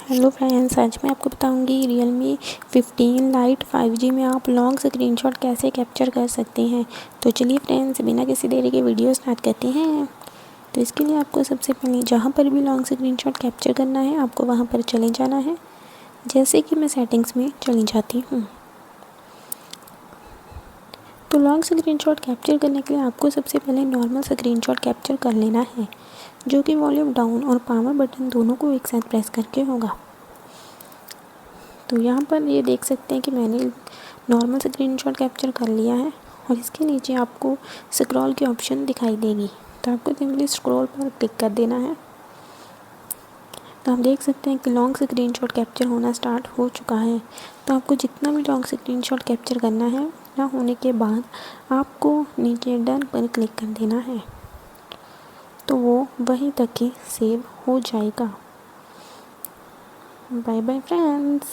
Hello friends, आज मैं आपको बताऊंगी Realme 15 लाइट 5G में आप लॉन्ग स्क्रीनशॉट कैसे कैप्चर कर सकते हैं। तो चलिए फ्रेंड्स, बिना किसी देरी के वीडियो स्टार्ट करते हैं। तो इसके लिए आपको सबसे पहले जहां पर भी लॉन्ग स्क्रीनशॉट कैप्चर करना है आपको वहां पर चले जाना है। जैसे कि मैं सेटिंग्स में चली जाती हूँ। तो लॉन्ग स्क्रीनशॉट कैप्चर करने के लिए आपको सबसे पहले नॉर्मल स्क्रीनशॉट कैप्चर कर लेना है, जो कि वॉल्यूम डाउन और पावर बटन दोनों को एक साथ प्रेस करके होगा। तो यहाँ पर ये देख सकते हैं कि मैंने नॉर्मल स्क्रीनशॉट कैप्चर कर लिया है और इसके नीचे आपको स्क्रॉल की ऑप्शन दिखाई देगी। तो आपको सिंपली स्क्रॉल पर क्लिक कर देना है। तो आप देख सकते हैं कि लॉन्ग स्क्रीनशॉट कैप्चर होना स्टार्ट हो चुका है। तो आपको जितना भी लॉन्ग स्क्रीनशॉट कैप्चर करना है ना होने के बाद आपको नीचे डन पर क्लिक कर देना है। तो वो वहीं तक ही सेव हो जाएगा। Bye bye friends.